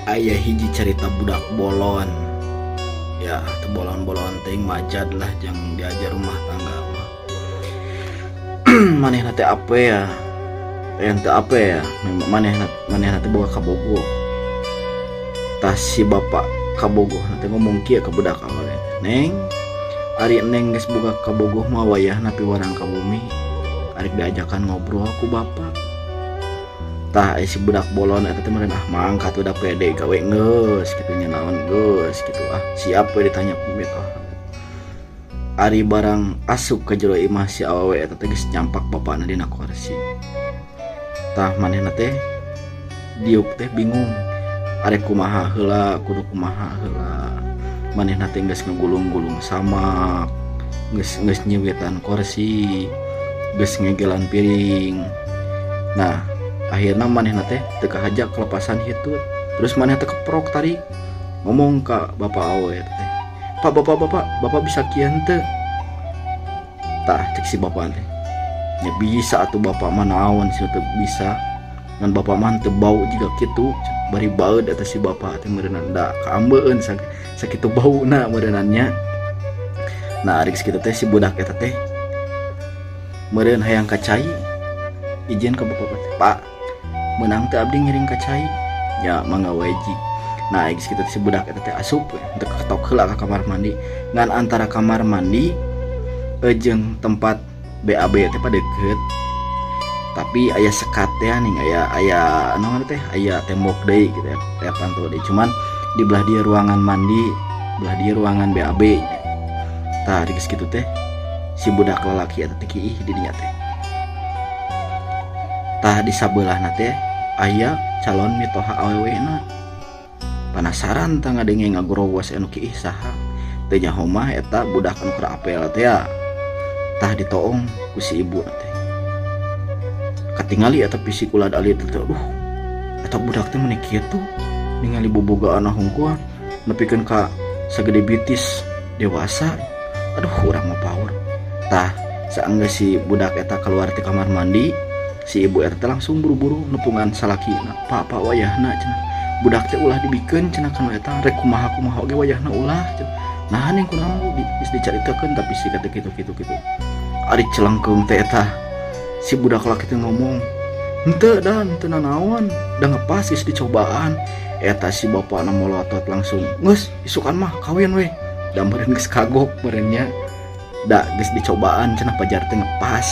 Ayah hiji cerita budak bolon. Ya teu bolon-bolon ting majad lah jang diajar rumah tangga mah. Manehna teh apa ya? Yang teu apa ya? Manehna teh boga kabogoh. Tah si bapak kabogoh teh ngomong kieu ka budak awalnya. Neng, ari neng geus boga kabogoh mah wayahna piwarang ka bumi. Arek diajakan ngobrol ku bapak. Tah si budak bolon eta teh meureun mangkat udah pede gawe geus kitu nya naon geus kitu siap we ditanya pamit ari barang asup ka jero imah si awewe eta teh geus nyampak bapana dina kursi. Tah manehna teh diuk teh bingung arek kumaha heula kudu kumaha heula. Manehna teh geus ngagulung-gulung samak, geus nyiwitan kursi, geus ngegelan piring. Nah akhirnya manehna teh teu kahajak kelepasan hitut. Terus manehna teh keprok tarik ngomong ka bapak awewe teh, "Pak, bapak bisa kieu henteu?" Tah cek si bapak teh, "Ya bisa atuh bapak mah naon sih teu bisa. Ngan bapak mah teu bau jiga kitu." Bari baeud eta si bapak teh meureunan da kaambeun sakitu bauna meureunan nya. Nah ari kitu teh si budak eta teh meureun hayang ka cai. Izin ka bapak teh, "Pak, menang teh abdi ngiring ka cai." Ya mangga waji. Nah geus kitu si budak eta teh asup teu ketok heula ka kamar mandi. Ngan antara kamar mandi jeung tempat BAB teh padeukeut. Tapi aya sekat teh ning aya naon teh aya tembok deui gitu ya. Aya pantul deui. Cuman di belah dia ruangan mandi, belah dia ruangan BAB. Tah geus kitu teh si budak lalaki eta teh kiih di dinya teh. Tah di sabelahna teh aya calon mitoha awewena. Penasaran tah ngadenge ngagorowos anu kiih saha. Teu nyaho mah eta budak anu keur apel teh ya. Tah ditoong ku si ibu teh. Katingali eta fisik ulah alit teh. Eta budak teh meuni kitu. Ningali bobogaan hungkuan nepikeun ka sagede bitis dewasa. Aduh urang mah power. Tah saenggeus si budak eta keluar ti kamar mandi, si ibu eta langsung buru-buru nepungan salakina. "Pak wayahna cenah. Budak teh ulah dibikeun cenah kana eta rek kumaha oge wayahna ulah cenah. Nah ning kunaon geus dicaritakeun tapi si kata kitu. Ari celengkeung teh eta si budak laki teh ngomong, "Henteu nanaon, da ngepas geus dicobaan." Eta si bapana molotot langsung, "Geus isukan mah kawin we." Da meureun geus kagok meureun nya. Da geus dicobaan cenah pajar teh ngepas.